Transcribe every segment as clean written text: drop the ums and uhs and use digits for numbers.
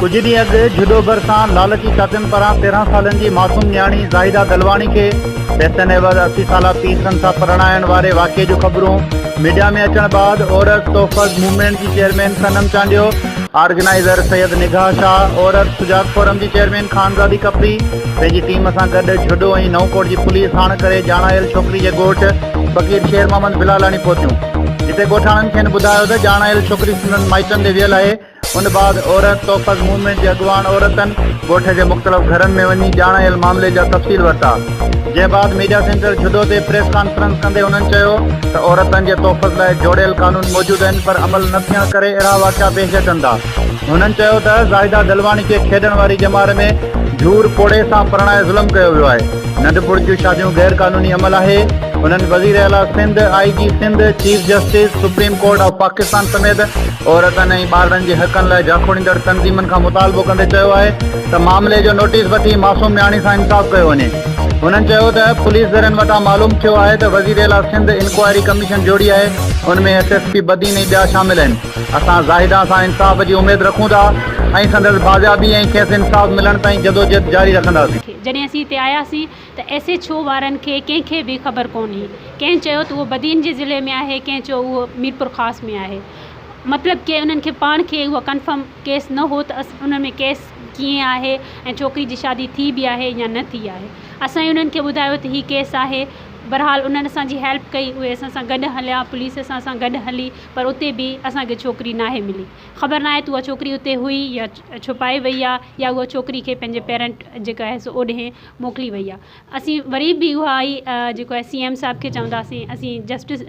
कुछ ॾींहं अॻु जुडो भरिसां लालची चाचनि पारां 13 सालनि जी मासूम न्याणी ज़ाहिदा दलवाणी खे पैसनि एवज़ 80 साला पीसनि सां परणाइण वारे वाक़िए जूं ख़बरूं मीडिया में अचण बाद औरत तोहफ़ज़ मूवमेंट जी चेयरमैन सनम चांडियो, ऑर्गेनाइज़र सैयद निगाह शाह, औरत सुजात फोरम जी चेयरमैन खानज़ादी कपरी पंहिंजी टीम सां गॾु जुडो ऐं नवकोट जी पुलिस हाणे करे ॼाणायल छोकिरी जे ॻोठ फ़क़ीर शेर मोहम्मद बिलालाणी पहुतियूं, जिते ॻोठाणनि खेनि ॿुधायो त ॼाणायल छोकिरी संदनि माइटनि ॾे वियल आहे। उन बाद औरत तोहफ़ज़ मूवमेंट जे अॻुवान औरतनि ॻोठ जे मुख़्तलिफ़ घरनि में वञी ॼाणायल मामले जा तफ़सील वरिता। जंहिं बाद मीडिया सेंटर जुडो ते प्रेस कॉन्फ्रेंस कंदे उन्हनि चयो त औरतनि जे तोहफ़ज़ लाइ जोड़ियल कानून मौजूदु आहिनि, पर अमल न थियण करे अहिड़ा वाक़िया पेश अचनि था। हुननि चयो त ज़ाहिदा दलवाणी खे खेॾण वारी जमार में झूर पोड़े सां परणाए ज़ुल्म कयो वियो आहे। नंढपुर जूं शादियूं गैर कानूनी अमल आहे। उन्हनि वज़ीर आला Sindh, IG Sindh, chief justice, supreme court of Pakistan समेत औरतनि ऐं ॿारनि जे हक़नि लाइ जाखोड़ींदड़ तंज़ीमनि खां मुतालबो कंदे चयो आहे त मामले जो नोटिस वठी मासूम न्याणी सां इंसाफ़ कयो वञे। उन्हनि चयो त पुलिस ज़रनि वटां मालूम थियो आहे त वज़ीर आला सिंध इंक्वायरी कमीशन जोड़ी आहे, उनमें SSP बदीन ऐं ॿिया शामिल आहिनि। असां ज़ाहिदा सां इंसाफ़ जी उमेद रखूं था ऐं संदसि बाज़ियाबी ऐं खेसि इंसाफ़ मिलण ताईं जदोजहद जारी रखंदासीं। जॾहिं असीं हिते आयासीं त SHO वारनि खे कंहिंखे बि ख़बर कोन्हे। कंहिं चयो त उहो बदीन जे ज़िले में आहे, कंहिं चयो उहो मीरपुर ख़ासि में आहे। मतिलबु की उन्हनि खे पाण खे उहो कंफर्म केस न हो त उन में केस कीअं आहे ऐं छोकिरी जी शादी थी बि आहे या न थी आहे। असां उन्हनि खे ॿुधायो त हीउ केस आहे। बहरहाल उन्हनि असांजी हेल्प कई, उहे असां सां गॾु हलिया, पुलिस सां गॾु हली, पर उते बि असांखे छोकिरी नाहे मिली। ख़बर न आहे त उहा छोकिरी उते हुई या छुपाए वई आहे या उहा छोकिरी खे पंहिंजे पेरेंट जेका आहे सो ओॾे मोकिली वई आहे। असीं वरी बि उहा आई जेको आहे CM साहिब खे चवंदासीं, असीं जस्टिस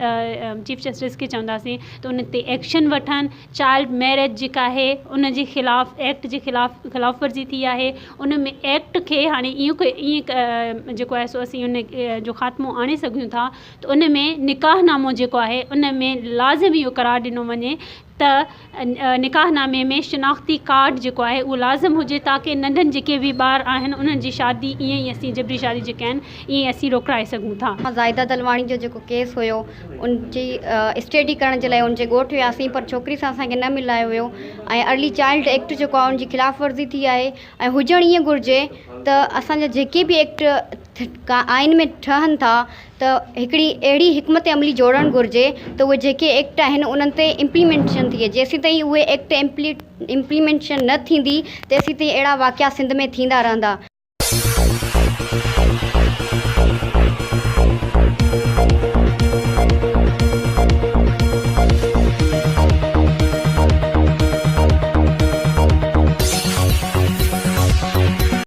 चीफ जस्टिस खे चवंदासीं त उन ते एक्शन वठनि। चाइल्ड मैरिज जेका आहे उन जे ख़िलाफ़ु एक्ट जे ख़िलाफ़ वर्जी थी आहे। उन में एक्ट खे हाणे ईअं जेको आहे सो असीं उन जो ख़ात्मो आणे सघूं था त उन में निकाहनामो जेको आहे उन में लाज़िमी इहो करार ॾिनो वञे त निकाहनामे में शिनाख्ती कार्ड जेको आहे उहो लाज़िम हुजे, ताकी नंढनि जेके बि ॿार आहिनि उन्हनि जी शादी ईअं ई असीं जबरी शादी जेके आहिनि ईअं असीं रोकाए सघूं था। ज़ाहिदा दलवाणी जो जेको केस हुयो उनजी स्टडी करण जे लाइ उनजे ॻोठ वियासीं, पर छोकिरी सां असांखे न मिलायो वियो ऐं अर्ली चाइल्ड एक्ट जेको आहे उनजी ख़िलाफ़ वर्ज़ी थी आहे। ऐं हुजणु ईअं घुरिजे त असांजा जेके बि एक्ट आइन में ठहनि था त हिकिड़ी अहिड़ी हिकमत अमली जोड़णु घुरिजे त उहे जेके एक्ट आहिनि उन्हनि ते इम्प्लीमेंटेशन थिए। जेसीं ताईं उहे एक्ट इम्प्लीमेंटेशन न थींदी तेसीं ताईं अहिड़ा वाक़िया सिंध में थींदा रहंदा।